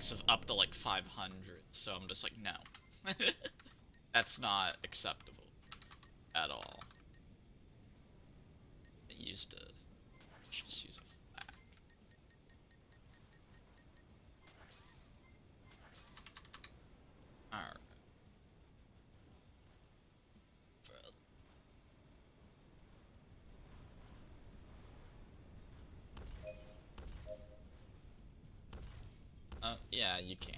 graphics of up to like 500, so I'm just like, no. That's not acceptable at all. I used to just use a flak. Alright. Yeah, you can.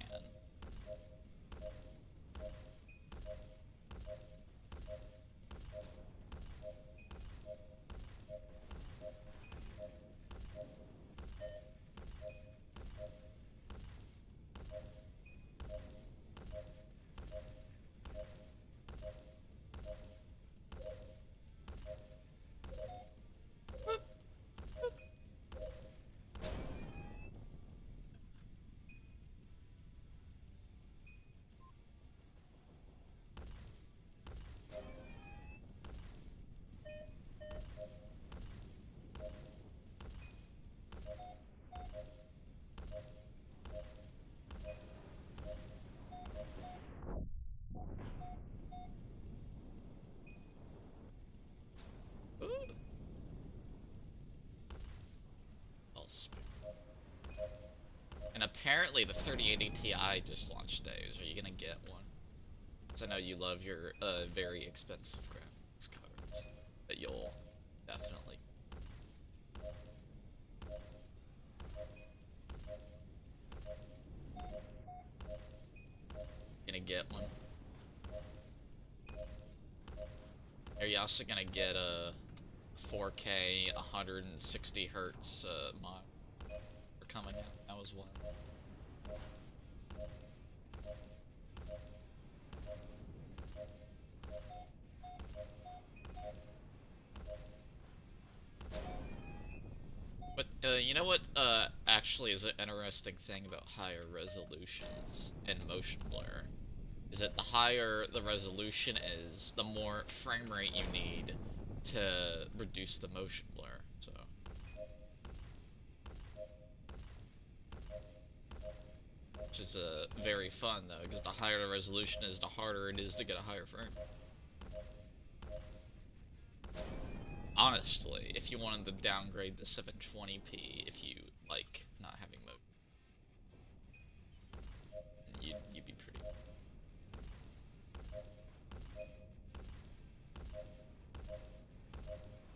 Ooh. And apparently the 3080 Ti just launched days. Are you gonna get one? Because I know you love your very expensive graphics cards that you'll definitely. Gonna get one. Are you also gonna get a 4K 160 hertz mod for coming out now as well? But you know what actually is an interesting thing about higher resolutions and motion blur? Is that the higher the resolution is, the more frame rate you need to reduce the motion blur. So, which is very fun though, because the higher the resolution is, the harder it is to get a higher frame. Honestly, if you wanted to downgrade the 720p, if you like not having motion, you'd be pretty.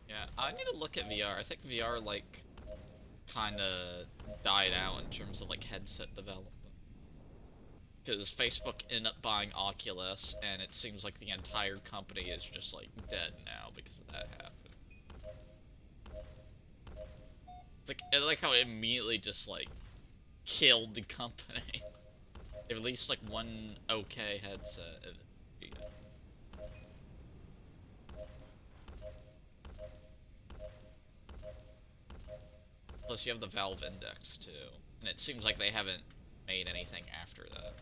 Yeah, I need to look at VR. I think VR like kind of died out in terms of like headset development. Because Facebook ended up buying Oculus, and it seems like the entire company is just like dead now because of that happened. It's like I like how it immediately just like killed the company. They released like one okay headset. And, yeah. Plus, you have the Valve Index too, and it seems like they haven't made anything after that.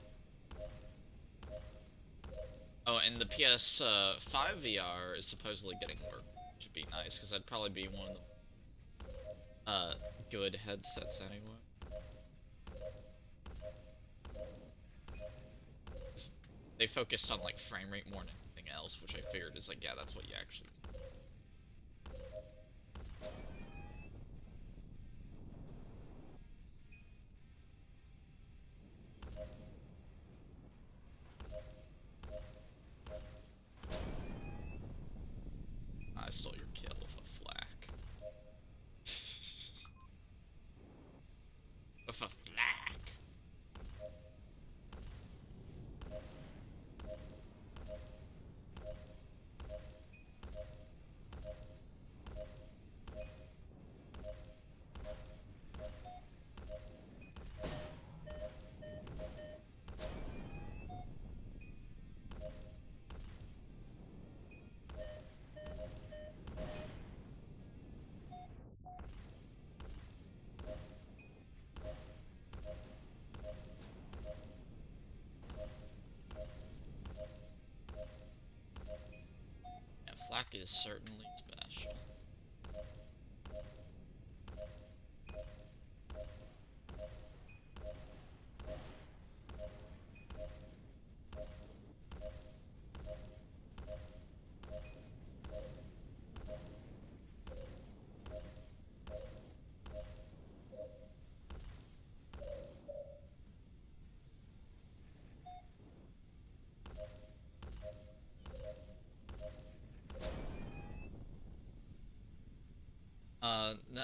Oh, and the PS5 VR is supposedly getting work, which would be nice, because that'd probably be one of the good headsets anyway. They focused on like frame rate more than anything else, which I figured is like, yeah, that's what you actually. I stole your kill with a flak. With a flak. Yeah, flak is certainly special.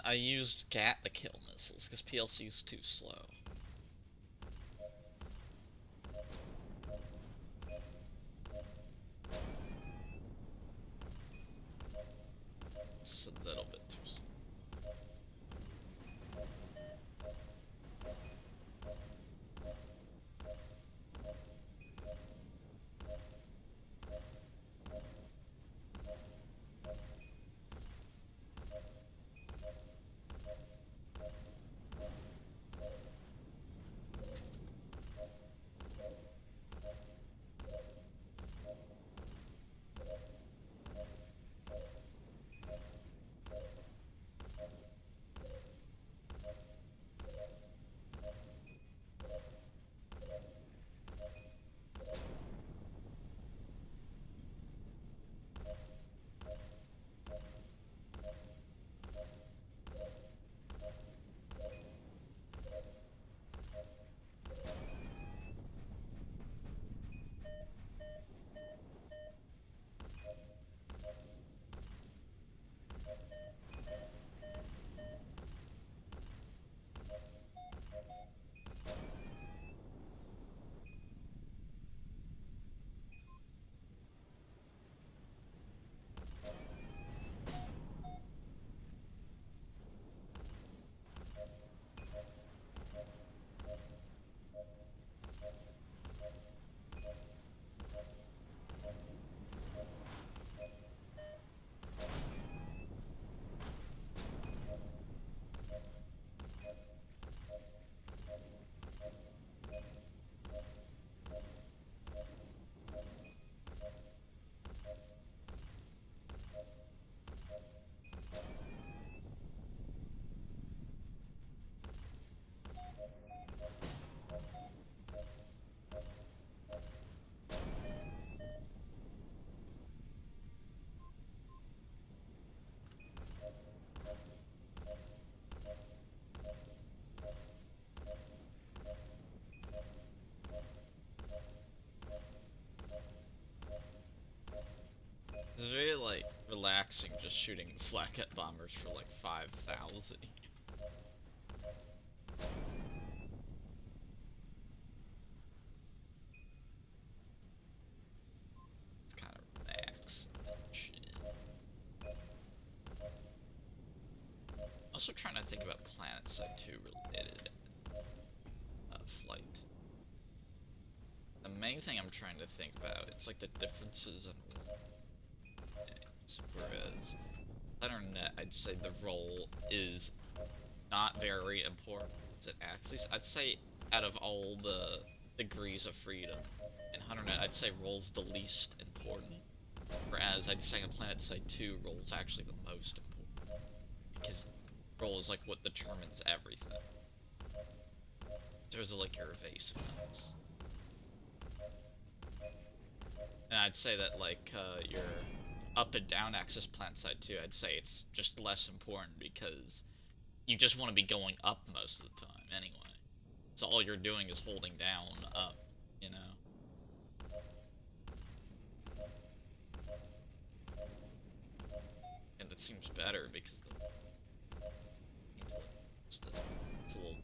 I used GAT to kill missiles, because PLC's too slow. It's a little bit too slow. It's very, like, relaxing just shooting flak bombers for, like, 5,000. It's kind of relaxing. Shit. Also trying to think about Planet Side 2 related flight. The main thing I'm trying to think about, it's like the differences in games. Whereas Internet, I'd say the role is not very important as it axis. I'd say out of all the degrees of freedom in HunterNet, I'd say role's the least important. Whereas I'd say in Planet Side 2, role's actually the most important. Because role is like what determines everything. In terms of like your evasiveness. And I'd say that like your up and down axis Planet Side 2, I'd say it's just less important because you just want to be going up most of the time anyway. So all you're doing is holding down up, you know? And that seems better because the it's a little.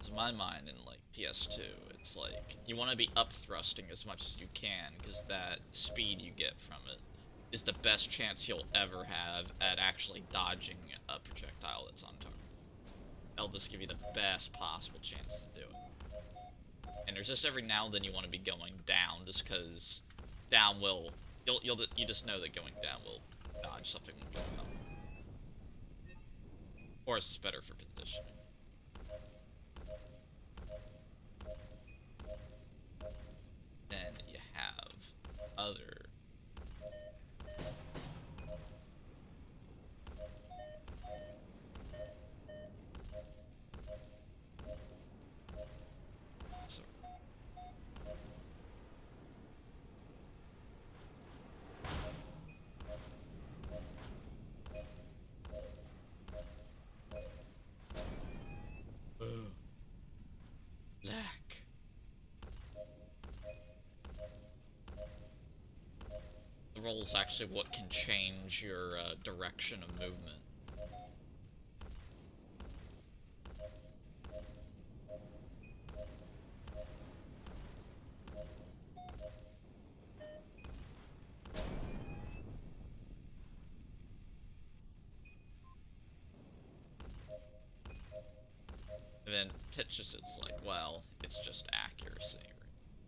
To my mind, in like PS2, it's like you want to be up thrusting as much as you can because that speed you get from it is the best chance you'll ever have at actually dodging a projectile that's on target. It'll just give you the best possible chance to do it. And there's just every now and then you want to be going down just because down will you just know that going down will dodge something going up. Or it's just better for positioning. Then you have other is actually what can change your direction of movement. And then pitches, it's like, well, it's just accuracy.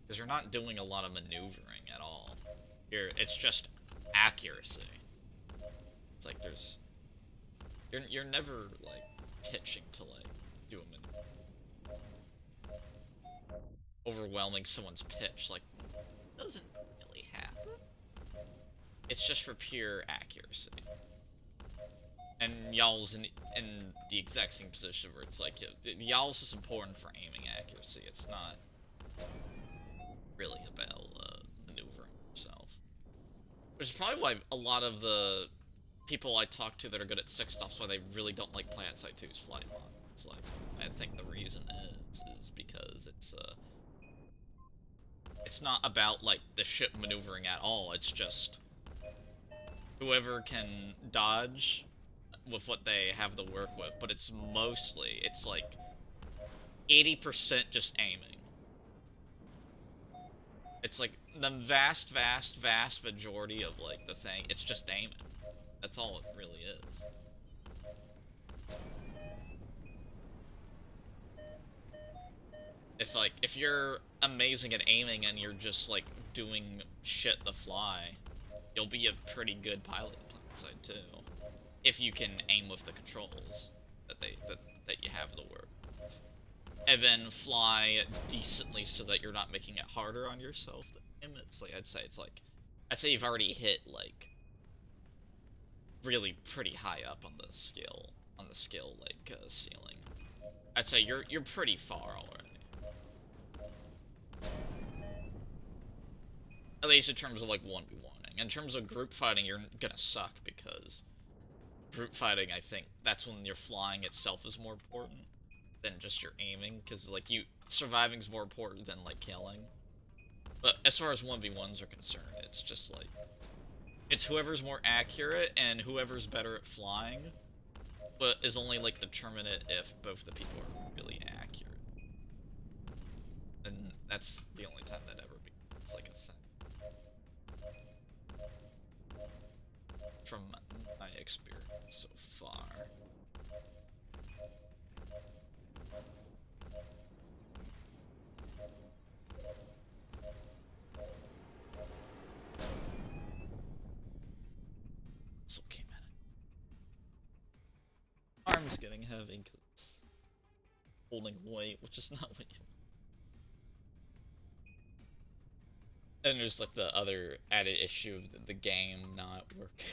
Because you're not doing a lot of maneuvering at all. It's just accuracy. It's like you're never, like, pitching to, like, do a maneuver. Overwhelming someone's pitch, like, doesn't really happen. It's just for pure accuracy. And y'all's in the exact same position where it's like, y'all's is important for aiming accuracy. It's not really about maneuvering yourself. Which is probably why a lot of the people I talk to that are good at sick stuff's why they really don't like PlanetSide 2's flight mod. It's like, I think the reason is because it's not about, like, the ship maneuvering at all. It's just whoever can dodge with what they have to work with, but it's like 80% just aiming. It's like the vast majority of, like, the thing, it's just aiming. That's all it really is. If you're amazing at aiming and you're just, like, doing shit to fly, you'll be a pretty good pilot in PlanetSide 2. If you can aim with the controls that you have to work with. And then fly decently so that you're not making it harder on yourself to aim. It's like, I'd say you've already hit, like, really pretty high up on the skill like ceiling. I'd say you're pretty far already. At least in terms of, like, 1v1ing. In terms of group fighting, you're gonna suck, because group fighting, I think, that's when your flying itself is more important than just your aiming, because, like, surviving's more important than, like, killing. But as far as 1v1s are concerned, it's just, like, it's whoever's more accurate and whoever's better at flying, but is only, like, determinate if both the people are really accurate. And that's the only time that ever becomes, like, a thing. From my experience so far. So came in. Arm's getting heavy because it's holding weight, which is not what you. And there's, like, the other added issue of the game not working.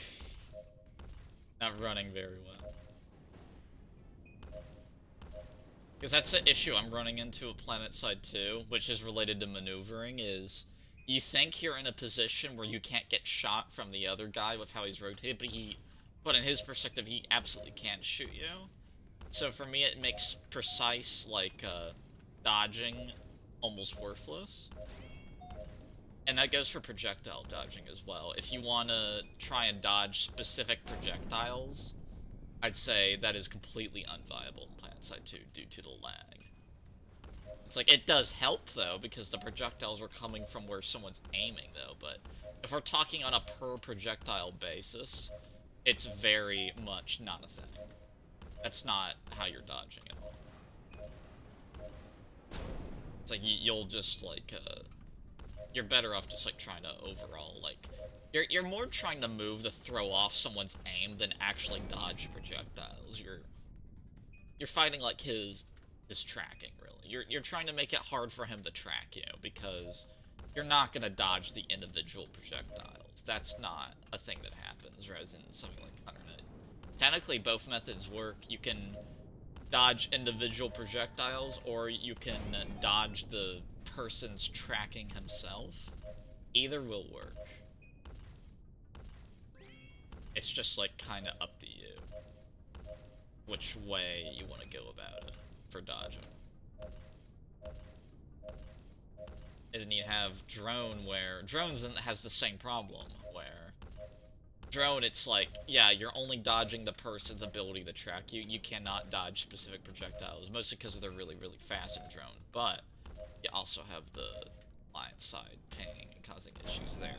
Not running very well. Because that's the issue I'm running into at PlanetSide 2, which is related to maneuvering, is you think you're in a position where you can't get shot from the other guy with how he's rotated, but in his perspective, he absolutely can't shoot you. So for me, it makes precise, like, dodging almost worthless. And that goes for projectile dodging as well. If you want to try and dodge specific projectiles, I'd say that is completely unviable in PlanetSide 2 due to the lag. It's like, it does help, though, because the projectiles are coming from where someone's aiming, though, but if we're talking on a per-projectile basis, it's very much not a thing. That's not how you're dodging at all. It's like, you'll just, like, you're better off just, like, trying to overall, like, you're more trying to move to throw off someone's aim than actually dodge projectiles. You're fighting, like, his tracking, really. You're trying to make it hard for him to track you, because you're not gonna dodge the individual projectiles. That's not a thing that happens, whereas in something like 100. Technically, both methods work. You can dodge individual projectiles, or you can dodge the person's tracking himself. Either will work. It's just, like, kind of up to you which way you want to go about it for dodging. And then you have drone, where drones has the same problem, where Drone, it's like, yeah, you're only dodging the person's ability to track you. You cannot dodge specific projectiles, mostly because they're really, really fast in drone. But you also have the client side pinging and causing issues there.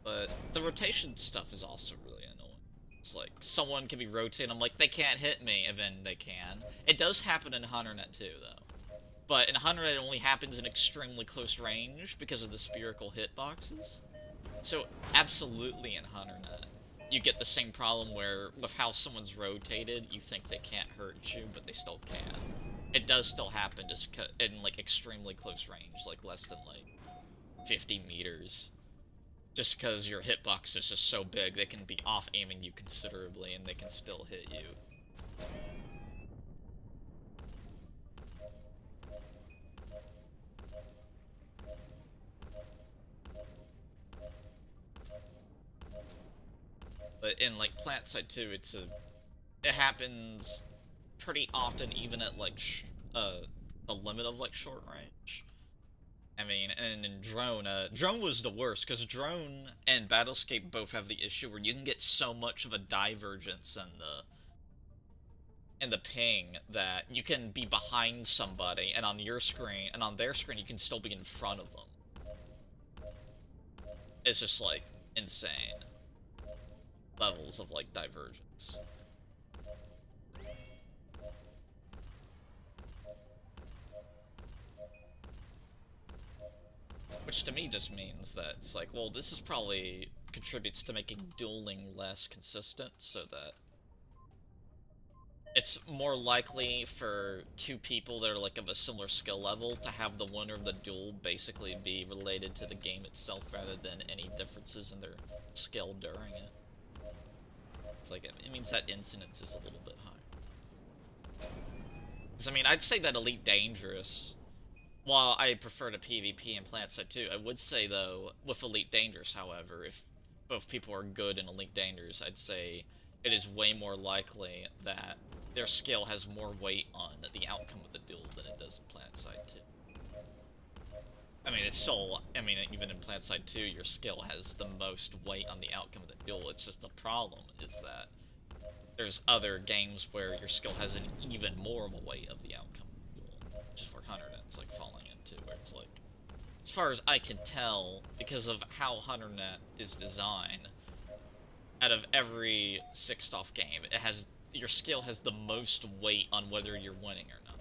But the rotation stuff is also really annoying. It's like, someone can be rotating, I'm like, they can't hit me, and then they can. It does happen in HunterNet too, though. But in HunterNet, it only happens in extremely close range because of the spherical hitboxes. So, absolutely in HunterNet, you get the same problem where, with how someone's rotated, you think they can't hurt you, but they still can. It does still happen, just in, like, extremely close range, like, less than, like, 50 meters. Just because your hitbox is just so big, they can be off-aiming you considerably, and they can still hit you. But in, like, plant side too, it happens pretty often, even at, like, the limit of, like, short range. I mean, and in drone, drone was the worst, because drone and Battlescape both have the issue where you can get so much of a divergence in the ping that you can be behind somebody, and on your screen, and on their screen, you can still be in front of them. It's just, like, insane levels of, like, divergence. Which to me just means that it's like, well, this is probably contributes to making dueling less consistent, so that it's more likely for two people that are, like, of a similar skill level to have the winner of the duel basically be related to the game itself rather than any differences in their skill during it. It's like, it means that incidence is a little bit higher. Because, I mean, I'd say that Elite Dangerous, while I prefer to PvP and plant side too, I would say, though, with Elite Dangerous, however, if both people are good in Elite Dangerous, I'd say it is way more likely that their skill has more weight on the outcome of the duel than it does in plant side too. I mean, it's still, I mean, even in plant side 2, your skill has the most weight on the outcome of the duel. It's just the problem is that there's other games where your skill has an even more of a weight of the outcome of the duel. Which is where HunterNet's, like, falling into, where it's like, as far as I can tell, because of how HunterNet is designed, out of every 6-off game, it has, your skill has the most weight on whether you're winning or not.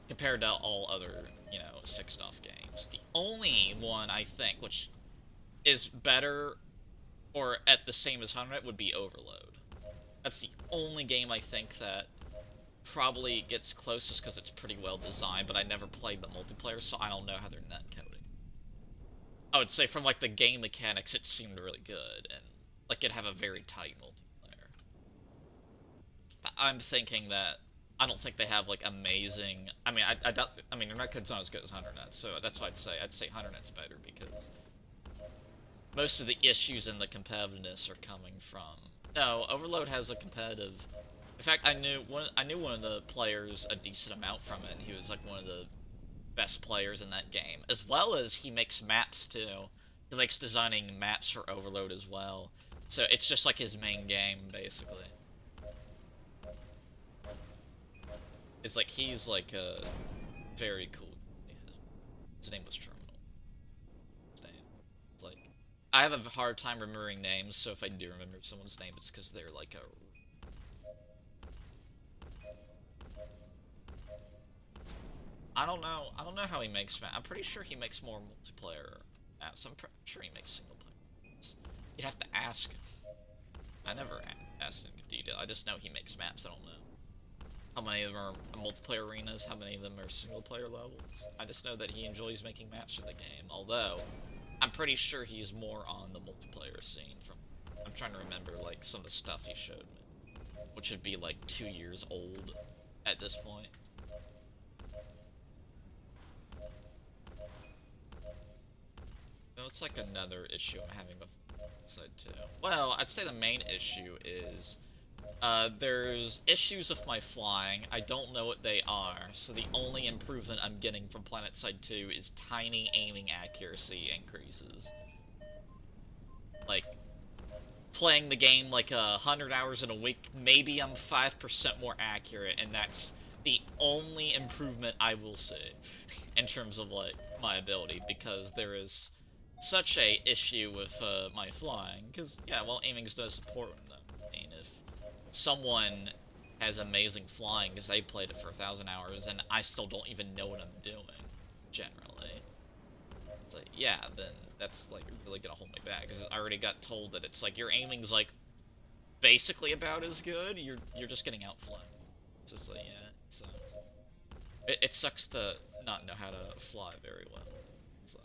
Compared to all other, you know, 6-off games. The only one, I think, which is better or at the same as HunterNet would be Overload. That's the only game I think that probably gets close just because it's pretty well designed, but I never played the multiplayer, so I don't know how they're netcoding. I would say from, like, the game mechanics, it seemed really good, and, like, it'd have a very tight multiplayer. But I'm thinking that I don't think they have, like, amazing... I mean, I doubt... I mean, their netcode's not as good as HunterNet, so that's what I'd say. I'd say HunterNet's better, because most of the issues in the competitiveness are coming from... No, Overload has a competitive... In fact, I knew one of the players a decent amount from it, and he was, like, one of the best players in that game. As well as he makes maps, too. He likes designing maps for Overload as well. So it's just, like, his main game, basically. It's like, he's, like, a very cool... His name was Terminal. His name. It's like... I have a hard time remembering names, so if I do remember someone's name, it's because they're, like, a... I don't know how he makes maps. I'm pretty sure he makes more multiplayer maps. I'm sure he makes single player maps. You'd have to ask him. I never asked in detail. I just know he makes maps. I don't know how many of them are multiplayer arenas, how many of them are single player levels. I just know that he enjoys making maps for the game, although I'm pretty sure he's more on the multiplayer scene from... I'm trying to remember, like, some of the stuff he showed me, which would be, like, 2 years old at this point. No, it's like another issue I'm having with side too. Well, I'd say the main issue is There's issues with my flying. I don't know what they are, so the only improvement I'm getting from PlanetSide 2 is tiny aiming accuracy increases. Like, playing the game like 100 hours in a week, maybe I'm 5% more accurate, and that's the only improvement I will see in terms of, like, my ability, because there is such a issue with my flying, because, yeah, well, aiming's does important, though. I mean, if someone has amazing flying because they played it for 1,000 hours, and I still don't even know what I'm doing, generally. It's like, yeah, then that's, like, really gonna hold me back, because I already got told that it's like, your aiming's, like, basically about as good, you're just getting outflanked. It's just like, yeah, it sucks. It sucks to not know how to fly very well. So,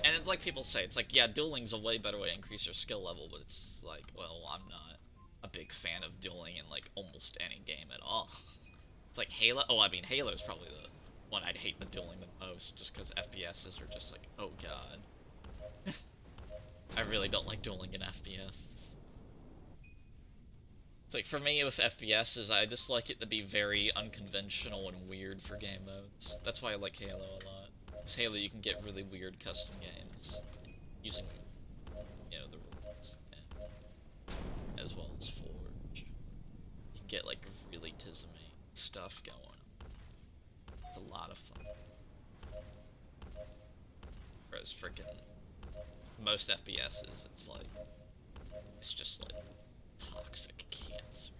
and it's like people say, it's like, yeah, dueling's a way better way to increase your skill level, but it's like, well, I'm not a big fan of dueling in, like, almost any game at all. It's like Halo. Oh, I mean, Halo's probably the one I'd hate the dueling the most, just because FPSs are just like, oh god. I really don't like dueling in FPSs. It's like, for me with FPSs, I just like it to be very unconventional and weird for game modes. That's why I like Halo a lot. Because Halo, you can get really weird custom games using, you know, the rules, and, as well as Forge. You can get, like, really tismy stuff going on. It's a lot of fun. Whereas freaking most FPSs, it's like, it's just like toxic cancer.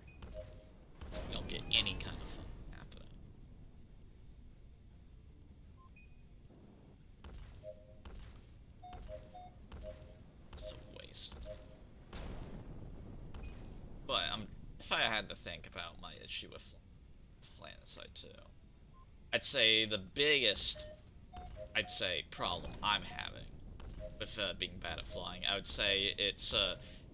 You don't get any kind of fun happening. It's a waste. But if I had to think about my issue with PlanetSide 2, I'd say the biggest, problem I'm having with being bad at flying, I would say it's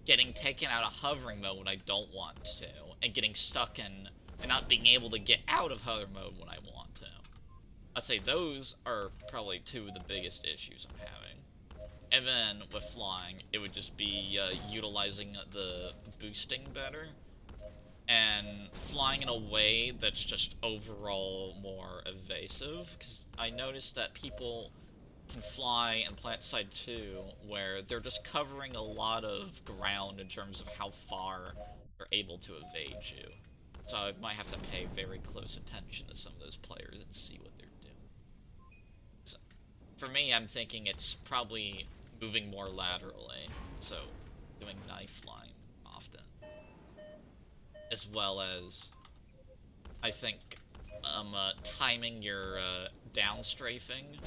getting taken out of hovering mode when I don't want to, and getting stuck in and not being able to get out of hover mode when I want to. I'd say those are probably two of the biggest issues I'm having. And then with flying, it would just be utilizing the boosting better, and flying in a way that's just overall more evasive, because I noticed that people can fly in PlanetSide 2 where they're just covering a lot of ground in terms of how far they're able to evade you. So I might have to pay very close attention to some of those players and see what they're doing. So, for me, I'm thinking it's probably moving more laterally, so doing knife flying often. As well as, I think, timing your downstrafing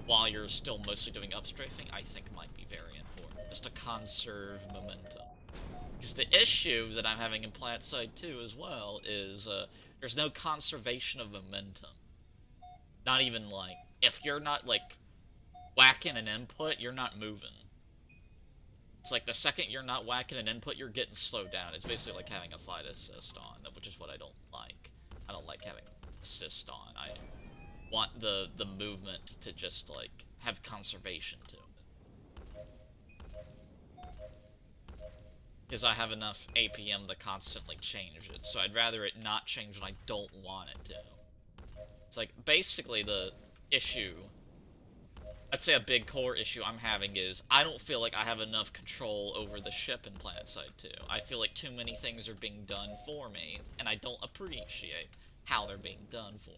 while you're still mostly doing upstrafing, I think might be very important, just to conserve momentum. Because the issue that I'm having in PlanetSide 2 as well is there's no conservation of momentum. Not even, like, if you're not, like, whacking an input, you're not moving. It's like the second you're not whacking an input, you're getting slowed down. It's basically like having a flight assist on, which is what I don't like. I don't like having assist on. I want the movement to just, like, have conservation to it. Because I have enough APM to constantly change it, so I'd rather it not change when I don't want it to. It's like, basically the issue, I'd say a big core issue I'm having is I don't feel like I have enough control over the ship in PlanetSide 2. I feel like too many things are being done for me, and I don't appreciate how they're being done for me.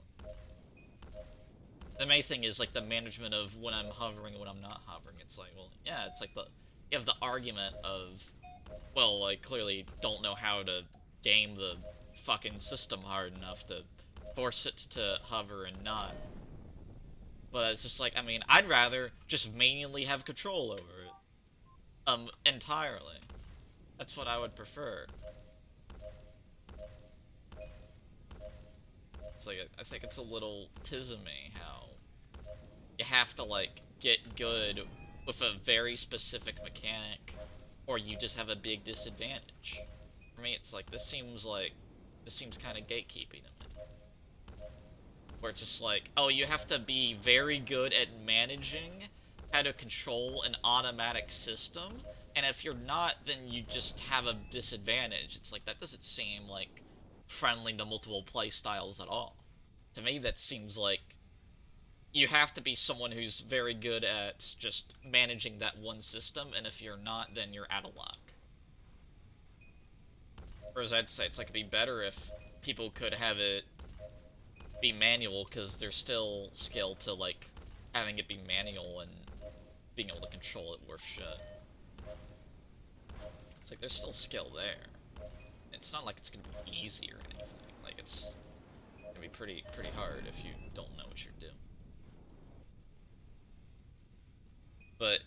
The main thing is, like, the management of when I'm hovering and when I'm not hovering. It's like, well, yeah, it's like you have the argument of, well, like, clearly don't know how to game the fucking system hard enough to force it to hover and not. But it's just like, I mean, I'd rather just manually have control over it. Entirely. That's what I would prefer. It's like, I think it's a little tismy how you have to, like, get good with a very specific mechanic, or you just have a big disadvantage. For me, it's like, this seems kind of gatekeeping to me. Where it's just like, oh, you have to be very good at managing how to control an automatic system, And if you're not, then you just have a disadvantage. It's like, that doesn't seem like friendly to multiple play styles at all. To me, that seems like you have to be someone who's very good at just managing that one system, and if you're not, then you're out of luck. Whereas I'd say it's like, it'd be better if people could have it be manual, because there's still skill to, like, having it be manual and being able to control it worth shit. It's like, there's still skill there. It's not like it's gonna be easy or anything. Like, it's gonna be pretty hard if you don't know what you're doing. But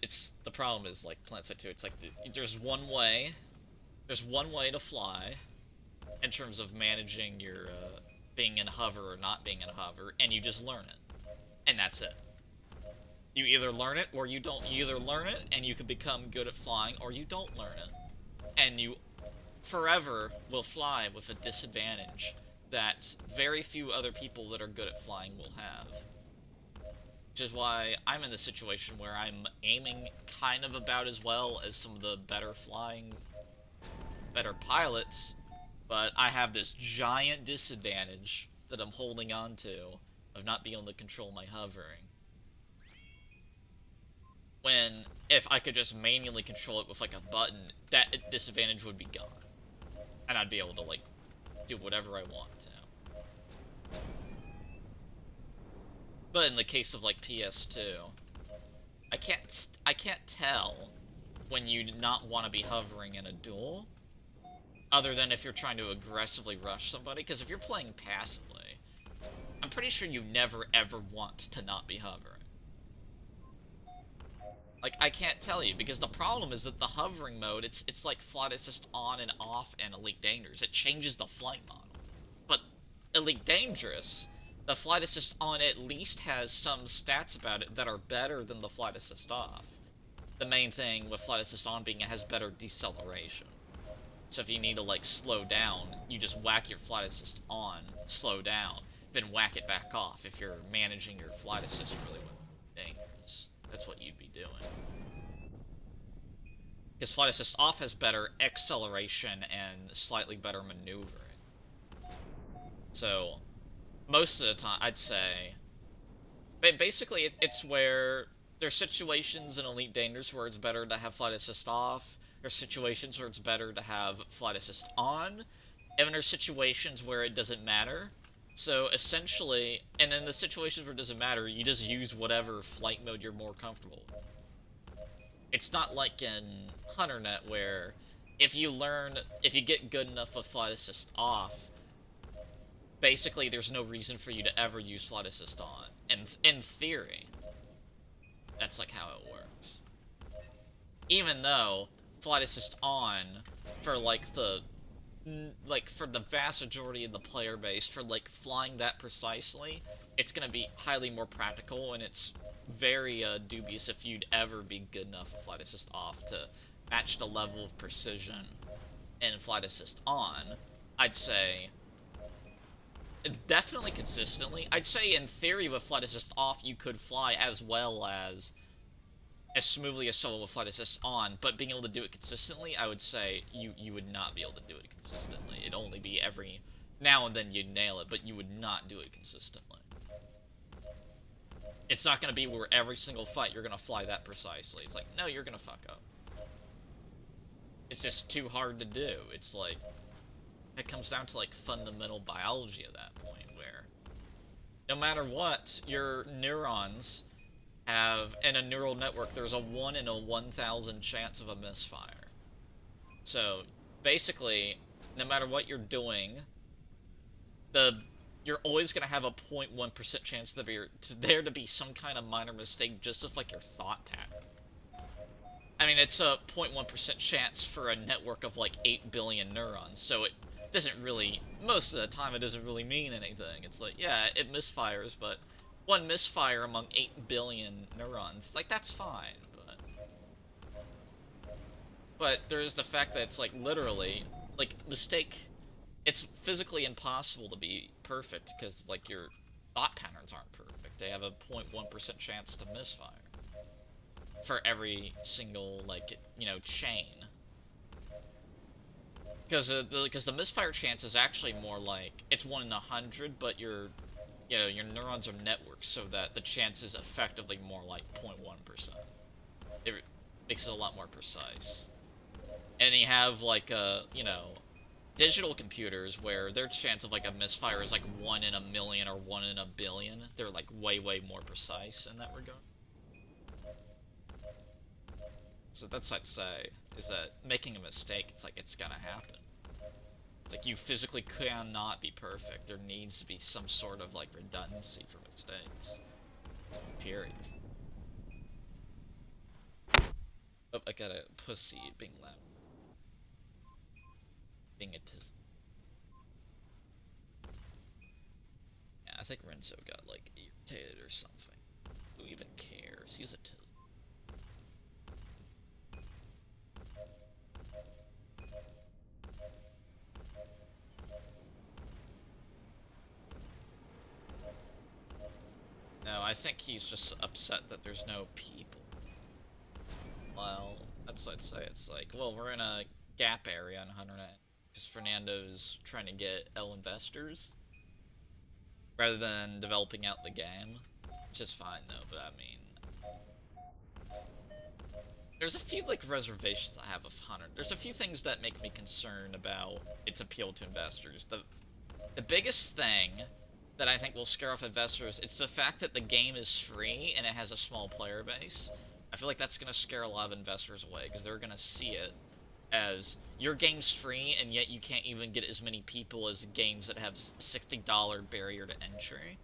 the problem is, like Plant 2, it's like, there's one way to fly, in terms of managing your, being in hover or not being in hover, and you just learn it. And that's it. You either learn it, or you don't. You either learn it, and you can become good at flying, or you don't learn it. And you forever will fly with a disadvantage that very few other people that are good at flying will have. Which is why I'm in the situation where I'm aiming kind of about as well as some of the better pilots, but I have this giant disadvantage that I'm holding on to of not being able to control my hovering. When, if I could just manually control it with, like, a button, that disadvantage would be gone. And I'd be able to, like, do whatever I want to. But in the case of, like, PS2, I can't tell when you do not want to be hovering in a duel, other than if you're trying to aggressively rush somebody, because if you're playing passively, I'm pretty sure you never ever want to not be hovering. Like, I can't tell you, because the problem is that the hovering mode, it's like flight assist on and off and Elite Dangerous. It changes the flight model. But Elite Dangerous, the flight assist on at least has some stats about it that are better than the flight assist off. The main thing with flight assist on being it has better deceleration. So if you need to, like, slow down, you just whack your flight assist on, slow down, then whack it back off if you're managing your flight assist really well. Dangerous. That's what you'd be doing. Because flight assist off has better acceleration and slightly better maneuvering. So, most of the time, I'd say, basically, it's where there's situations in Elite Dangerous where it's better to have flight assist off, there's situations where it's better to have flight assist on, and then there's situations where it doesn't matter. So, essentially, and in the situations where it doesn't matter, you just use whatever flight mode you're more comfortable with. It's not like in HunterNet where if you get good enough with flight assist off, basically there's no reason for you to ever use flight assist on. And in theory, that's like how it works. Even though flight assist on, for for the vast majority of the player base, for like flying that precisely, it's gonna be highly more practical, and it's very dubious if you'd ever be good enough with flight assist off to match the level of precision in flight assist on. I'd say definitely consistently. I'd say in theory with flight assist off you could fly as well as smoothly as someone with flight assist on, but being able to do it consistently, I would say you would not be able to do it consistently. It'd only be every now and then you'd nail it, but you would not do it consistently. It's not going to be where every single fight you're going to fly that precisely. It's like, no, you're going to fuck up. It's just too hard to do. It's like, it comes down to, like, fundamental biology at that point, where no matter what, your neurons have, in a neural network, there's a 1 in a 1,000 chance of a misfire. So, basically, no matter what you're doing, you're always going to have a 0.1% chance that there to be some kind of minor mistake just with, like, your thought pattern. I mean, it's a 0.1% chance for a network of, like, 8 billion neurons, so it doesn't really, most of the time, it doesn't really mean anything. It's like, yeah, it misfires, but one misfire among 8 billion neurons, like, that's fine, but there's the fact that it's, like, literally, like, it's physically impossible to be perfect, because, like, your thought patterns aren't perfect. They have a 0.1% chance to misfire. for every single, like, you know, chain. Because the misfire chance is actually more like, it's 1 in 100, but you know, your neurons are networked so that the chance is effectively more like 0.1%. It makes it a lot more precise. And you have, like, you know, digital computers where their chance of, like, a misfire is, like, 1 in a million or 1 in a billion. They're, like, way, way more precise in that regard. So that's what I'd say, is that making a mistake, it's like, it's gonna happen. It's like, you physically cannot be perfect. There needs to be some sort of, like, redundancy for mistakes. Period. Oh, I got a pussy being loud. Being a tiz. Yeah, I think Renzo got, like, irritated or something. Who even cares? He's a tiz. No, I think he's just upset that there's no people. Well, that's what I'd say. It's like, well, we're in a gap area on 100 because Fernando's trying to get L investors rather than developing out the game, which is fine though. But I mean, there's a few like reservations I have of 100. There's a few things that make me concerned about its appeal to investors. The biggest thing that I think will scare off investors, it's the fact that the game is free and it has a small player base. I feel like that's going to scare a lot of investors away, because they're going to see it as, your game's free, and yet you can't even get as many people as games that have $60 barrier to entry.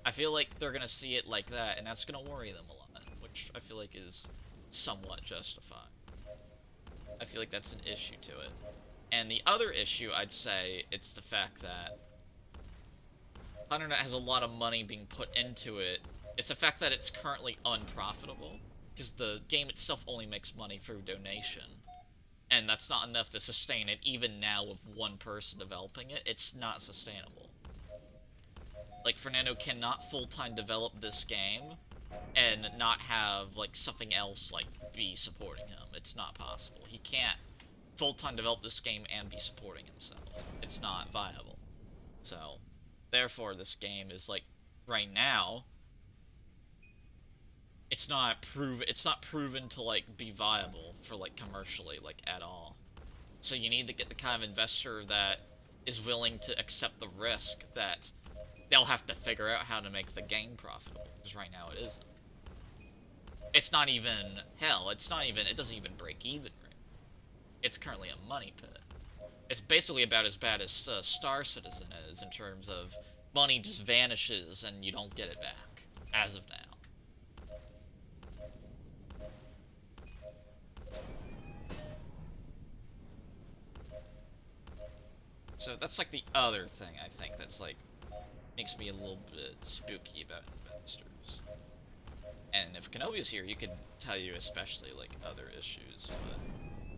I feel like they're going to see it like that, and that's going to worry them a lot, which I feel like is somewhat justified. I feel like that's an issue to it. And the other issue, I'd say, it's the fact that Internet has a lot of money being put into it. It's the fact that it's currently unprofitable, because the game itself only makes money through donation, and that's not enough to sustain it. Even now, with one person developing it, it's not sustainable. Like, Fernando cannot full-time develop this game and not have, like, something else, like, be supporting him. It's not possible. He can't full-time develop this game and be supporting himself. It's not viable. So, therefore, this game is, like, right now, it's not proven to, like, be viable for, like, commercially, like, at all. So you need to get the kind of investor that is willing to accept the risk that they'll have to figure out how to make the game profitable, because right now it isn't. It's not even, hell, it doesn't even break even right. It's currently a money pit. It's basically about as bad as Star Citizen is, in terms of money just vanishes and you don't get it back, as of now. So that's, like, the other thing, I think, that's, like, makes me a little bit spooky about investors. And if Kenobi's here, he could tell you especially, like, other issues, but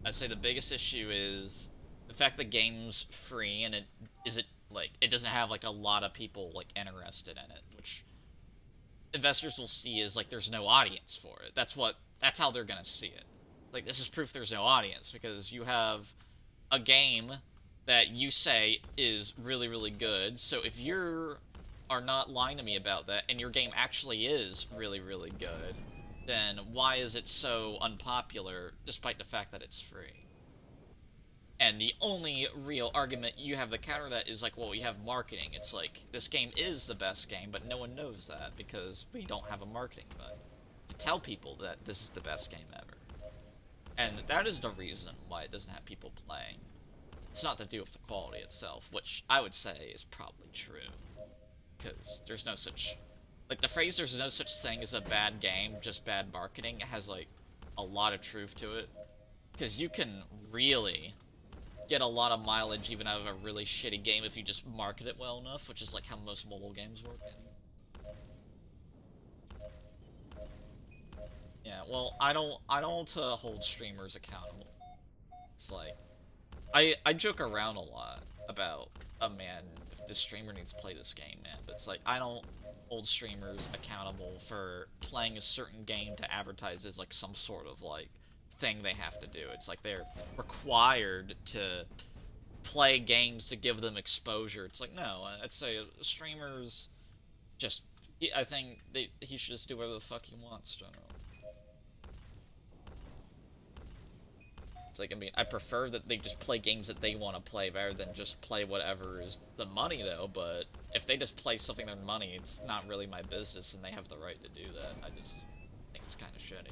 I'd say the biggest issue is the fact the game's free, and it doesn't have, like, a lot of people, like, interested in it, which investors will see as, like, there's no audience for it. That's how they're gonna see it. Like, this is proof there's no audience, because you have a game that you say is really, really good, so if you are not lying to me about that, and your game actually is really, really good, then why is it so unpopular, despite the fact that it's free? And the only real argument you have to counter that is, like, well, we have marketing. It's like, this game is the best game, but no one knows that, because we don't have a marketing button to tell people that this is the best game ever. And that is the reason why it doesn't have people playing. It's not to do with the quality itself, which I would say is probably true. Because there's no such... Like, the phrase, there's no such thing as a bad game, just bad marketing, has, like, a lot of truth to it. Because you can really get a lot of mileage even out of a really shitty game if you just market it well enough, which is, like, how most mobile games work anyway. Yeah, well, I don't hold streamers accountable. It's like, I joke around a lot, about, oh man, if the streamer needs to play this game, man. But it's like, I don't hold streamers accountable for playing a certain game to advertise as like some sort of like thing they have to do. It's like they're required to play games to give them exposure. It's like, no, I'd say streamers just, I think he should just do whatever the fuck he wants, generally. It's like, I mean, I prefer that they just play games that they want to play rather than just play whatever is the money, though, but if they just play something their money, it's not really my business, and they have the right to do that. I just think it's kind of shitty.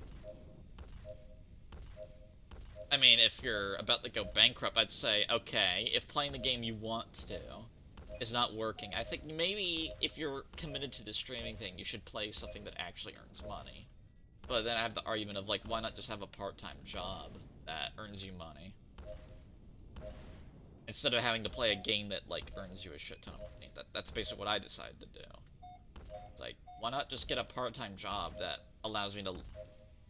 I mean, if you're about to go bankrupt, I'd say, okay, if playing the game you want to is not working, I think maybe if you're committed to the streaming thing, you should play something that actually earns money. But then I have the argument of, like, why not just have a part-time job that earns you money? Instead of having to play a game that, like, earns you a shit ton of money. That's basically what I decided to do. It's like, why not just get a part-time job that allows me to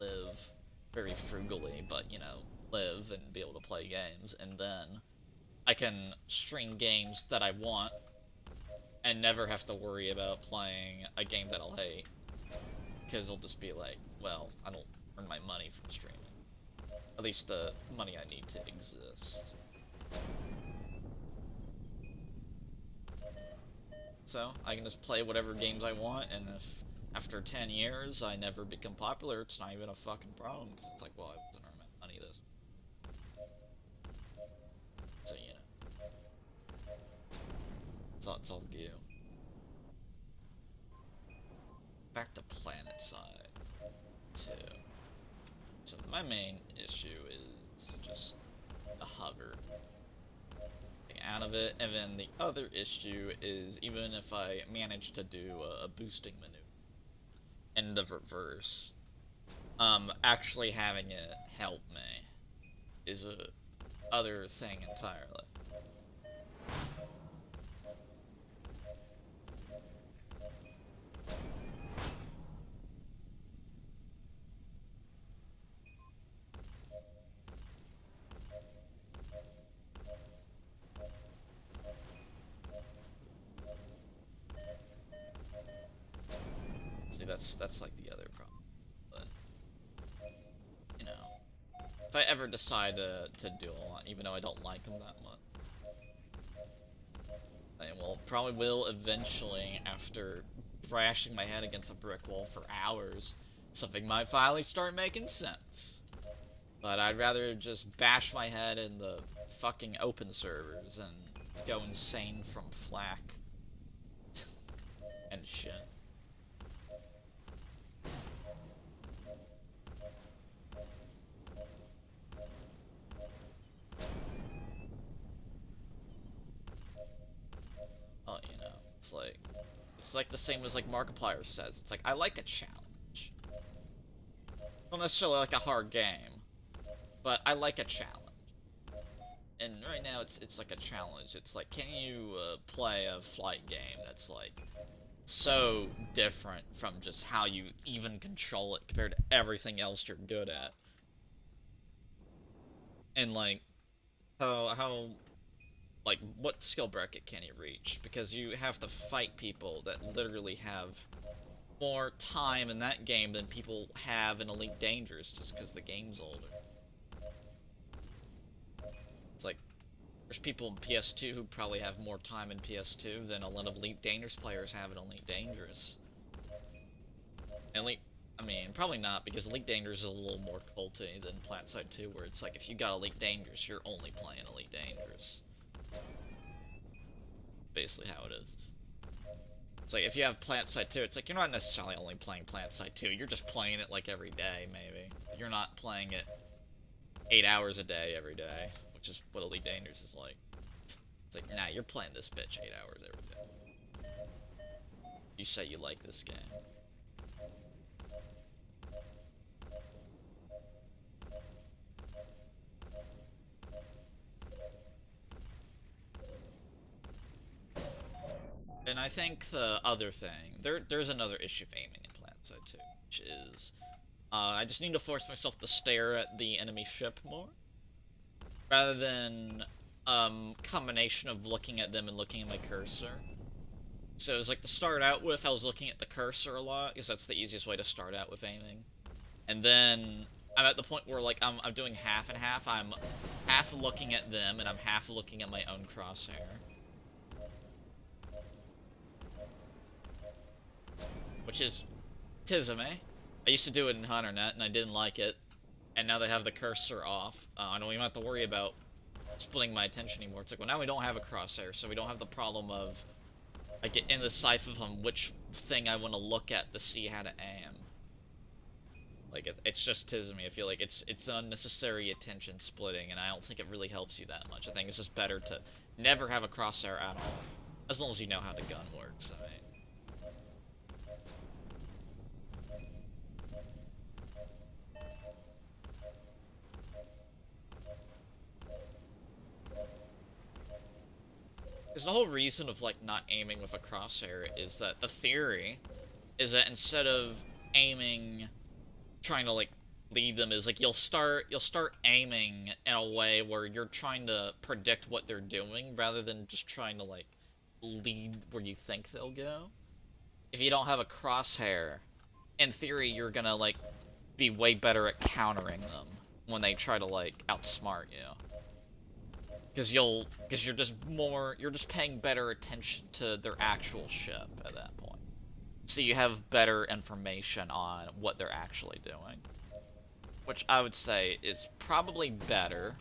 live very frugally, but, you know, live and be able to play games, and then I can stream games that I want and never have to worry about playing a game that I'll hate. Because it'll just be like, well, I don't earn my money from streaming. At least the money I need to exist. So, I can just play whatever games I want, and if after 10 years I never become popular, it's not even a fucking problem, because it's like, well, I wasn't earning my money this. So, you know. It's all you. Back to planet side, too. So, my main issue is just the hover. Out of it, and then the other issue is even if I manage to do a boosting maneuver in the reverse, actually having it help me is a other thing entirely. See, that's like the other problem. But, you know, if I ever decide to duel one, even though I don't like them that much, I will probably eventually, after thrashing my head against a brick wall for hours, something might finally start making sense. But I'd rather just bash my head in the fucking open servers and go insane from flak and shit. Oh, you know, it's like the same as like Markiplier says. It's like, I like a challenge. Not necessarily like a hard game, but I like a challenge. And right now it's like a challenge. It's like, can you play a flight game that's like so different from just how you even control it compared to everything else you're good at? And like how like, what skill bracket can you reach? Because you have to fight people that literally have more time in that game than people have in Elite Dangerous just because the game's older. It's like, there's people in PS2 who probably have more time in PS2 than a lot of Elite Dangerous players have in Elite Dangerous. I mean, probably not, because Elite Dangerous is a little more culty than PlatSide 2, where it's like, if you got Elite Dangerous, you're only playing Elite Dangerous. Basically how it is. It's like, if you have PlatSide 2, it's like, you're not necessarily only playing PlatSide 2, you're just playing it, like, every day, maybe. You're not playing it 8 hours a day every day, which is what Elite Dangerous is like. It's like, nah, you're playing this bitch 8 hours every day. You say you like this game. And I think the other thing, there's another issue of aiming in PlatSide 2, which is, I just need to force myself to stare at the enemy ship more, rather than combination of looking at them and looking at my cursor. So it was like to start out with, I was looking at the cursor a lot, because that's the easiest way to start out with aiming. And then I'm at the point where like I'm doing half and half. I'm half looking at them and I'm half looking at my own crosshair. Which is Tizame. I used to do it in HunterNet and I didn't like it. And now they have the cursor off. I don't even have to worry about splitting my attention anymore. It's like, well, now we don't have a crosshair, so we don't have the problem of I get indecisive on which thing I want to look at to see how to aim. Like, it's just Tizame. I feel like it's unnecessary attention splitting, and I don't think it really helps you that much. I think it's just better to never have a crosshair at all. As long as you know how the gun works, I mean. Because the whole reason of, like, not aiming with a crosshair is that the theory is that instead of aiming, trying to, like, lead them, is, like, you'll start aiming in a way where you're trying to predict what they're doing rather than just trying to, like, lead where you think they'll go. If you don't have a crosshair, in theory, you're gonna, like, be way better at countering them when they try to, like, outsmart you. Because you're just paying better attention to their actual ship at that point. So you have better information on what they're actually doing. Which I would say is probably better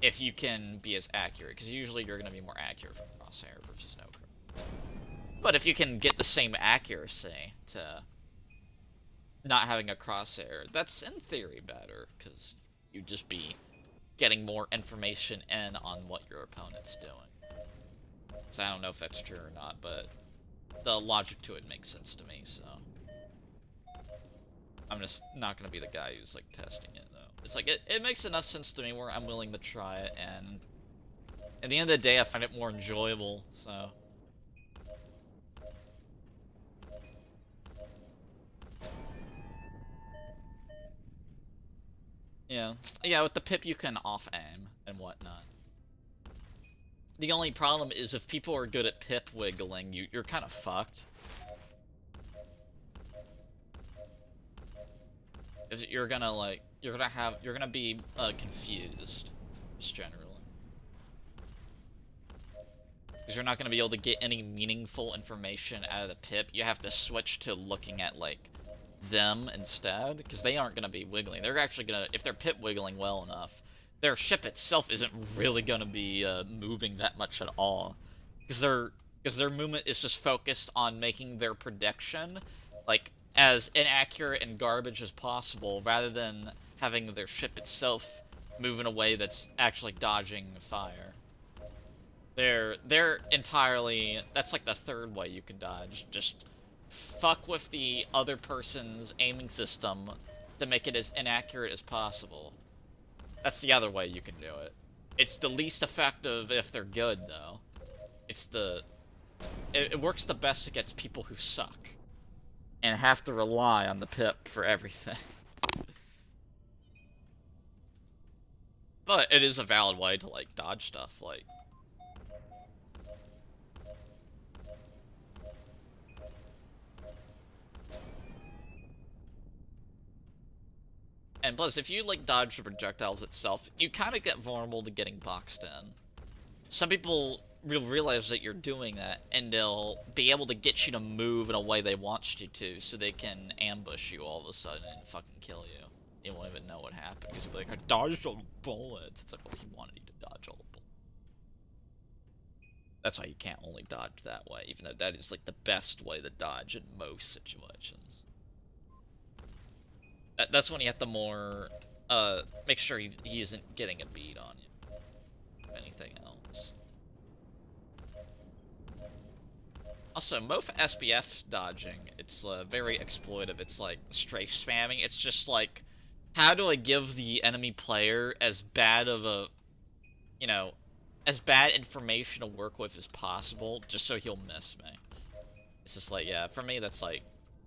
if you can be as accurate, because usually you're going to be more accurate from crosshair versus no crosshair. But if you can get the same accuracy to not having a crosshair, that's in theory better, because you'd just be getting more information in on what your opponent's doing. So I don't know if that's true or not, but the logic to it makes sense to me, so I'm just not gonna be the guy who's, like, testing it, though. It's like, it makes enough sense to me where I'm willing to try it, and at the end of the day, I find it more enjoyable, so. Yeah, with the pip you can off-aim and whatnot. The only problem is if people are good at pip wiggling, you're kind of fucked. You're gonna be confused, just generally. Because you're not gonna be able to get any meaningful information out of the pip. You have to switch to looking at, like, them instead, because they aren't gonna be wiggling. They're actually gonna, if they're pip wiggling well enough, their ship itself isn't really gonna be moving that much at all, because their movement is just focused on making their prediction, like, as inaccurate and garbage as possible, rather than having their ship itself move in a way that's actually dodging fire. They're entirely, that's like the third way you can dodge, just fuck with the other person's aiming system to make it as inaccurate as possible. That's the other way you can do it. It's the least effective if they're good, though. It works the best against people who suck and have to rely on the pip for everything. But it is a valid way to, like, dodge stuff, like. And plus, if you, like, dodge the projectiles itself, you kind of get vulnerable to getting boxed in. Some people will realize that you're doing that, and they'll be able to get you to move in a way they want you to, so they can ambush you all of a sudden and fucking kill you. You won't even know what happened, because you'll be like, I dodged all the bullets. It's like, well, he wanted you to dodge all the bullets. That's why you can't only dodge that way, even though that is, like, the best way to dodge in most situations. That's when you have to more, make sure he isn't getting a bead on you. If anything else. Also, most SBF dodging, it's very exploitive. It's like strafe spamming. It's just like, how do I give the enemy player as bad of a, you know, as bad information to work with as possible, just so he'll miss me. It's just like, yeah, for me, that's like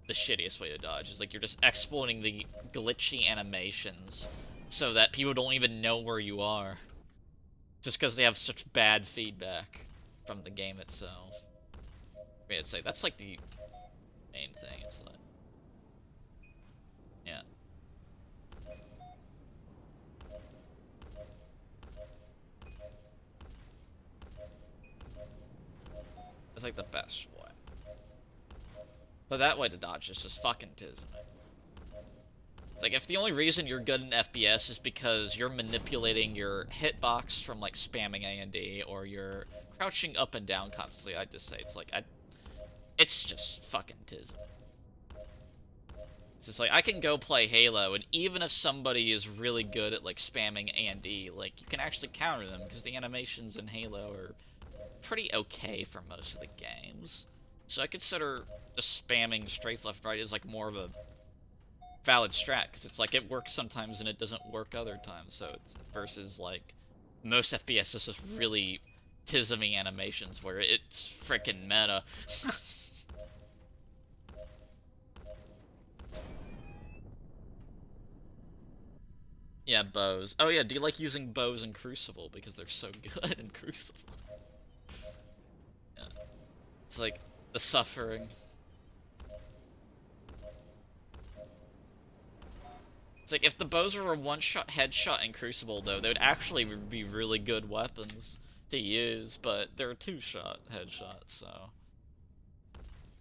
the shittiest way to dodge. It's like you're just exploiting the glitchy animations so that people don't even know where you are. Just because they have such bad feedback from the game itself. I mean, I'd say that's like the main thing. It's like, yeah. It's like the best way. But that way to dodge is just fucking tism. It's like, if the only reason you're good in FPS is because you're manipulating your hitbox from, like, spamming A and D, or you're crouching up and down constantly, I'd just say it's like, it's just fucking tism. It's just like, I can go play Halo, and even if somebody is really good at, like, spamming A and D, like, you can actually counter them, because the animations in Halo are pretty okay for most of the games. So I consider just spamming strafe left right as, like, more of a valid strat, because it's like, it works sometimes and it doesn't work other times, so it's versus, like, most FPS is just really tismy animations where it's freaking meta. Yeah, bows. Oh yeah, do you like using bows in Crucible? Because they're so good in Crucible. Yeah. It's like, the suffering. It's like, if the bows were a one-shot headshot in Crucible, though, they would actually be really good weapons to use, but they're a two-shot headshots, so...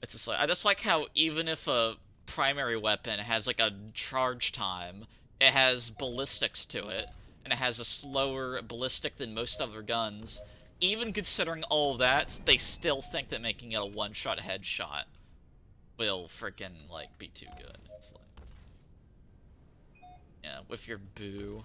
It's just like, I just like how even if a primary weapon has, like, a charge time, it has ballistics to it, and it has a slower ballistic than most other guns, even considering all that, they still think that making it a one-shot headshot will freaking, like, be too good. It's like... Yeah, with your boo.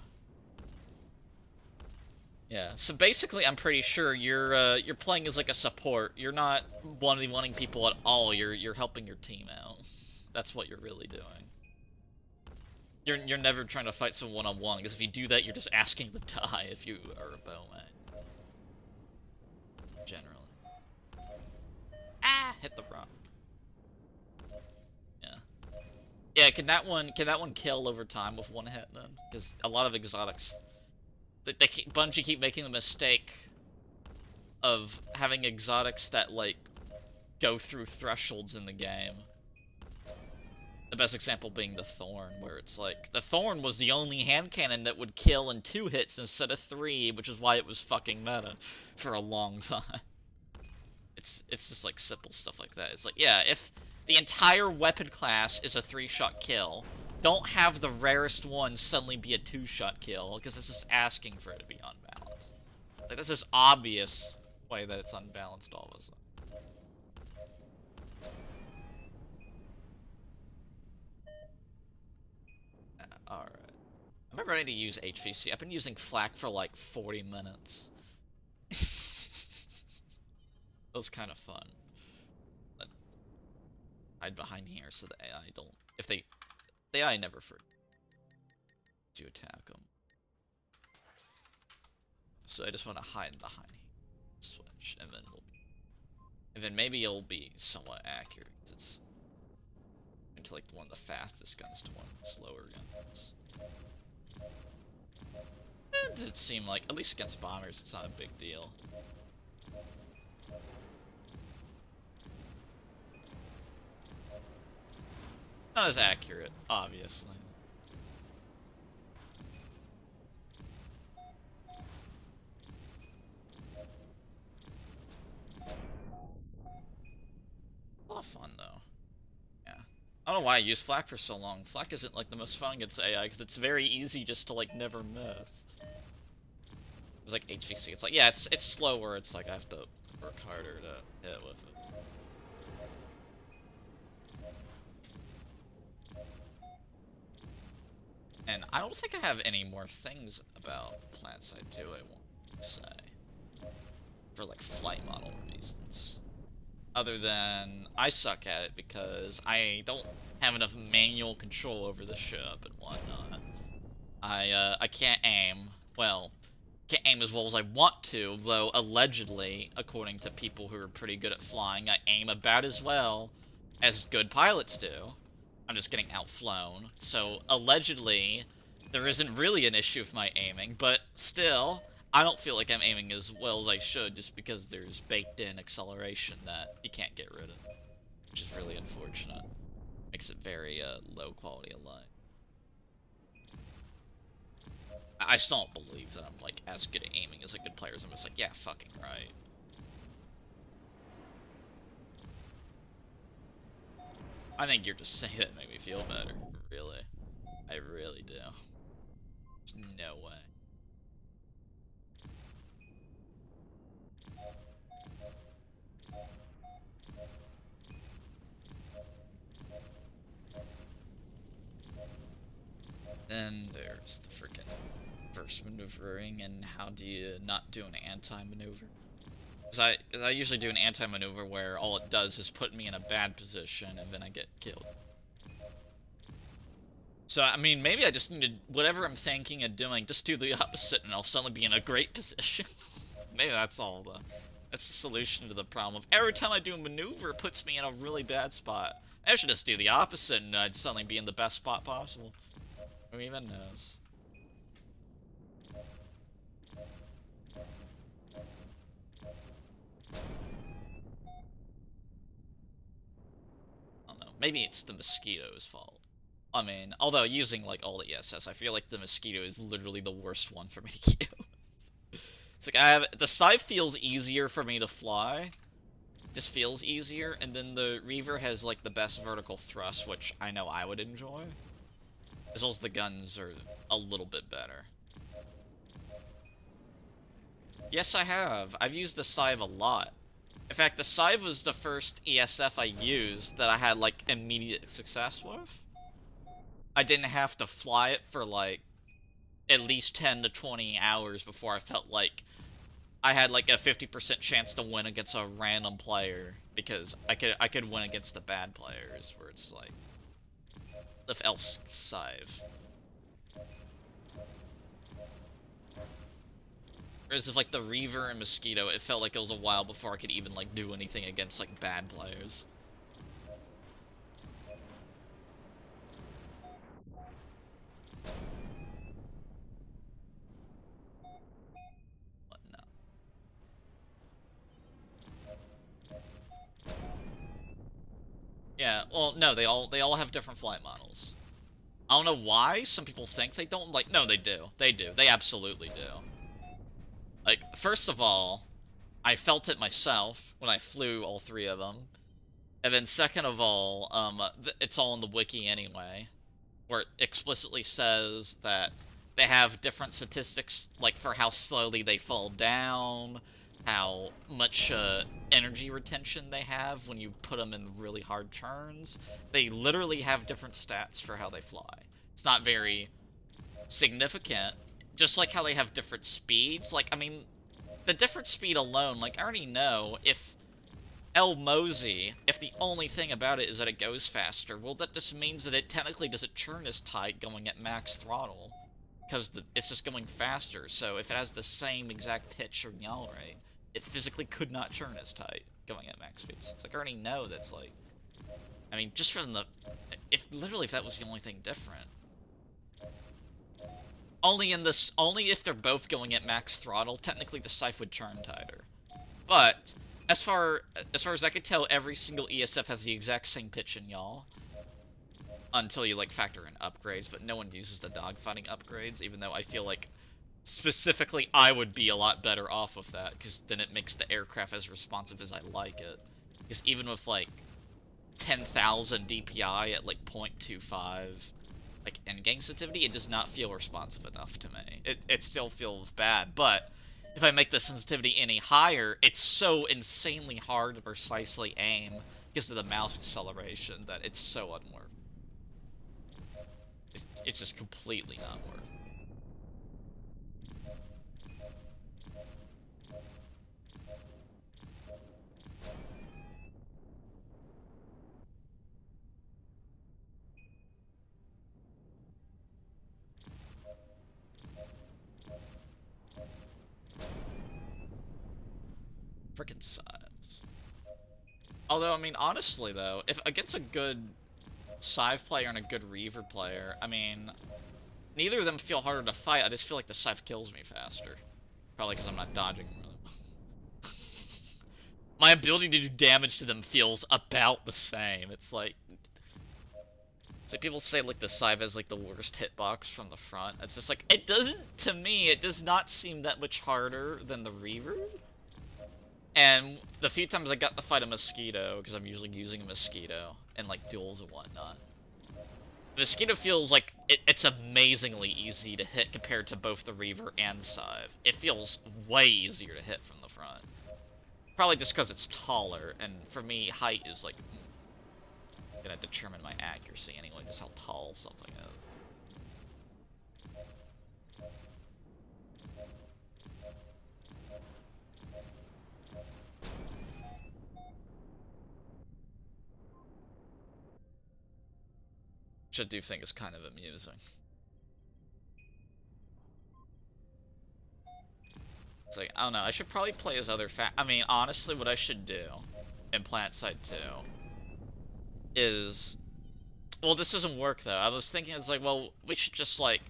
Yeah, so basically, I'm pretty sure you're playing as like a support. You're not wanting people at all. You're helping your team out. That's what you're really doing. You're never trying to fight someone one-on-one, because if you do that, you're just asking to die if you are a bowman. Generally. Ah, hit the rock. Yeah. Yeah, can that one kill over time with one hit then? Because a lot of exotics, Bungie keep making the mistake of having exotics that, like, go through thresholds in the game. The best example being the Thorn, where it's like, the Thorn was the only hand cannon that would kill in 2 hits instead of 3, which is why it was fucking meta for a long time. It's just like simple stuff like that. It's like, yeah, if the entire weapon class is a 3-shot kill, don't have the rarest one suddenly be a 2-shot kill, because it's just asking for it to be unbalanced. Like, this is obvious way that it's unbalanced all of a sudden. Alright. I'm ready to use HVC. I've been using flak for like 40 minutes. That was kind of fun. But hide behind here so the AI don't... If the AI never forget to attack them. So I just want to hide behind here. Switch, and then maybe it'll be somewhat accurate. It's into like one of the fastest guns to one of the slower guns. Does it seem like, at least against bombers, it's not a big deal. Not as accurate, obviously. A lot of fun, though. Yeah. I don't know why I used flak for so long. Flak isn't, like, the most fun against AI, because it's very easy just to, like, never miss. It's like HVC. It's like, yeah, it's slower. It's like I have to work harder to hit with it. And I don't think I have any more things about PlanetSide 2 I want to say. For, like, flight model reasons. Other than, I suck at it because I don't have enough manual control over the ship and whatnot. I can't aim. Well, can't aim as well as I want to, though allegedly, according to people who are pretty good at flying, I aim about as well as good pilots do. I'm just getting outflown. So, allegedly, there isn't really an issue with my aiming, but still, I don't feel like I'm aiming as well as I should just because there's baked-in acceleration that you can't get rid of, which is really unfortunate. Makes it very low quality of life. I still don't believe that I'm like as good at aiming as like good players. I'm just like, yeah, fucking right. I think you're just saying that to make me feel better. Really. I really do. There's no way. Then there's the freaking verse maneuvering, and how do you not do an anti-maneuver? Because I usually do an anti-maneuver where all it does is put me in a bad position, and then I get killed. So, I mean, maybe I just need to, whatever I'm thinking of doing, just do the opposite, and I'll suddenly be in a great position. Maybe that's that's the solution to the problem of every time I do a maneuver, it puts me in a really bad spot. I should just do the opposite, and I'd suddenly be in the best spot possible. Who even knows? I don't know. Maybe it's the mosquito's fault. I mean, although using like all the ESS, I feel like the mosquito is literally the worst one for me to use. It's like the scythe feels easier for me to fly. Just feels easier, and then the Reaver has like the best vertical thrust, which I know I would enjoy. As well as the guns are a little bit better. Yes, I have. I've used the scythe a lot. In fact, the scythe was the first ESF I used that I had like immediate success with. I didn't have to fly it for like at least 10 to 20 hours before I felt like I had like a 50% chance to win against a random player, because I could win against the bad players where it's like if else scythe. Whereas if like the Reaver and Mosquito, it felt like it was a while before I could even like do anything against like bad players. But no. Yeah, well, no, they all have different flight models. I don't know why some people think they don't. Like, no, they do. They do. They absolutely do. Like, first of all, I felt it myself when I flew all three of them. And then second of all, it's all in the wiki anyway, where it explicitly says that they have different statistics, like for how slowly they fall down, how much energy retention they have when you put them in really hard turns. They literally have different stats for how they fly. It's not very significant, just like how they have different speeds. Like, I mean, the different speed alone, like, I already know if El Mosey, if the only thing about it is that it goes faster, well, that just means that it technically doesn't churn as tight going at max throttle, because it's just going faster. So if it has the same exact pitch or yaw rate, it physically could not churn as tight going at max speeds. It's like, I already know that's like, I mean, just from the, if that was the only thing different. Only if they're both going at max throttle, technically the scythe would churn tighter. But as far as I could tell, every single ESF has the exact same pitch and yaw. Until you, like, factor in upgrades, but no one uses the dogfighting upgrades, even though I feel like, specifically, I would be a lot better off with that, because then it makes the aircraft as responsive as I like it. Because even with, like, 10,000 DPI at, like, 0.25, like, endgame sensitivity, it does not feel responsive enough to me. It still feels bad, but if I make the sensitivity any higher, it's so insanely hard to precisely aim because of the mouse acceleration that it's so unworth. It's just completely not worth it. Frickin' scythes. Although, I mean, honestly, though, if against a good scythe player and a good Reaver player, I mean, neither of them feel harder to fight, I just feel like the scythe kills me faster. Probably because I'm not dodging really well. My ability to do damage to them feels about the same. It's like people say like the Scythe has like the worst hitbox from the front. It's just like, it doesn't, to me, it does not seem that much harder than the Reaver. And the few times I got to fight a Mosquito, because I'm usually using a Mosquito, in like duels and whatnot, the Mosquito feels like it's amazingly easy to hit compared to both the Reaver and Scythe. It feels way easier to hit from the front. Probably just because it's taller, and for me, height is like gonna determine my accuracy anyway, just how tall something is. Which I do think is kind of amusing. It's like, I don't know, I should probably play as other I mean, honestly, what I should do in PlanetSide 2 is... Well, this doesn't work, though. I was thinking, it's like, well, we should just, like,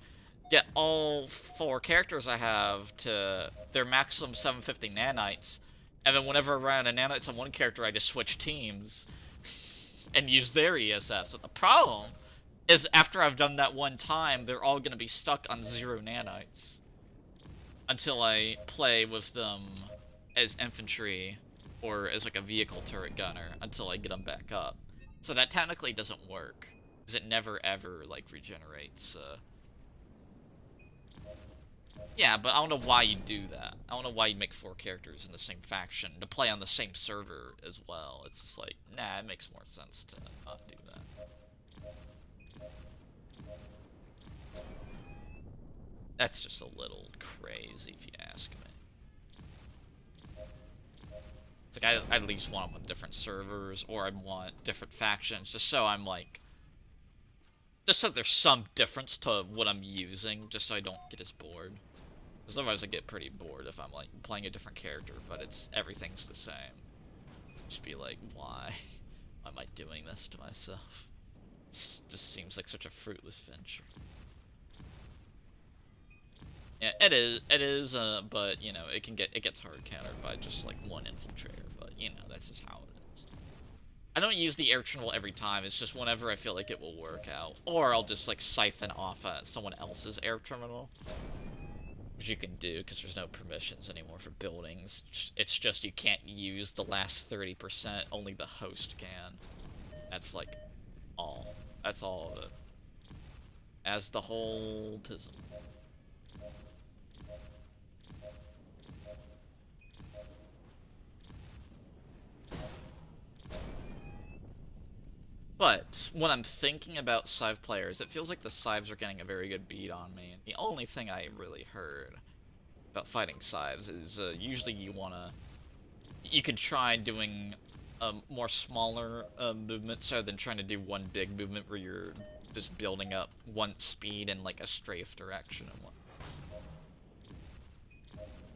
get all 4 characters I have to their maximum 750 nanites, and then whenever I run out of nanites on one character, I just switch teams and use their ESS. But the problem is, after I've done that one time, they're all gonna be stuck on 0 nanites until I play with them as infantry or as like a vehicle turret gunner until I get them back up. So that technically doesn't work, because it never ever like regenerates. Yeah, but I don't know why you do that. I don't know why you make 4 characters in the same faction to play on the same server as well. It's just like, nah, it makes more sense to not do that. That's just a little crazy, if you ask me. It's like, I at least want them on different servers, or I'd want different factions, just so I'm like... Just so there's some difference to what I'm using, just so I don't get as bored. Because otherwise I get pretty bored if I'm like playing a different character, but everything's the same. Just be like, why? Why am I doing this to myself? It just seems like such a fruitless venture. Yeah, it is, but, you know, it gets hard countered by just, like, one infiltrator, but, you know, that's just how it is. I don't use the air terminal every time, it's just whenever I feel like it will work out. Or I'll just, like, siphon off someone else's air terminal. Which you can do, because there's no permissions anymore for buildings. It's just you can't use the last 30%, only the host can. That's, like, all. That's all of it. As the whole tism. But when I'm thinking about Scythe players, it feels like the Scythes are getting a very good beat on me. And the only thing I really heard about fighting Scythes is usually you could try doing more smaller movements rather than trying to do one big movement where you're just building up one speed in like a strafe direction and one.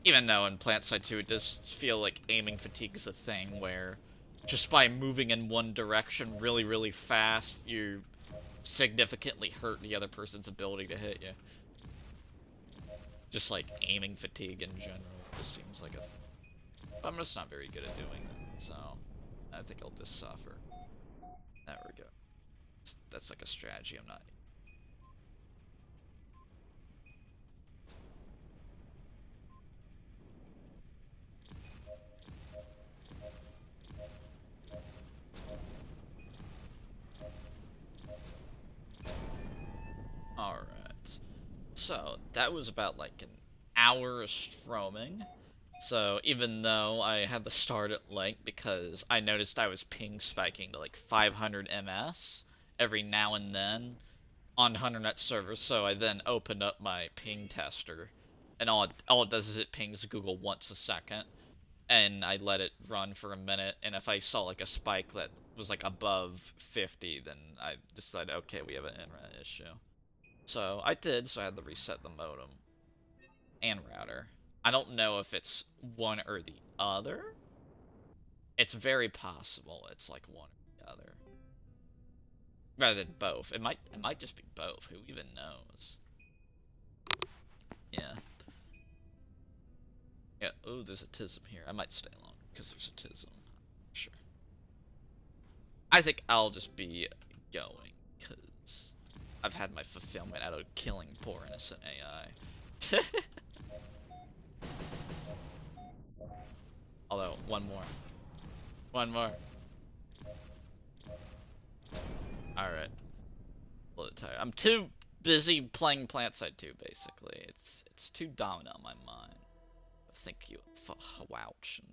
Even though in PlanetSide 2 it does feel like aiming fatigue is a thing where just by moving in one direction really, really fast, you significantly hurt the other person's ability to hit you. Just like aiming fatigue in general, just seems like a thing. I'm just not very good at doing that, so I think I'll just suffer. There we go. That's like a strategy I'm not... Alright. So, that was about like an hour of stroming. So, even though I had to start it late because I noticed I was ping spiking to like 500 ms every now and then on 100net servers, so I then opened up my ping tester, and all it does is it pings Google once a second, and I let it run for a minute, and if I saw like a spike that was like above 50, then I decided, okay, we have an internet issue. So I did, so I had to reset the modem and router. I don't know if it's one or the other. It's very possible it's like one or the other. Rather than both. It might just be both. Who even knows? Yeah. Yeah, oh, there's a tism here. I might stay long, because there's a tism. Sure. I think I'll just be going, because I've had my fulfillment out of killing poor innocent AI. Although, one more. One more. Alright. A little tired. I'm too busy playing PlantSide 2, basically. It's too dominant on my mind. Thank you for wouching.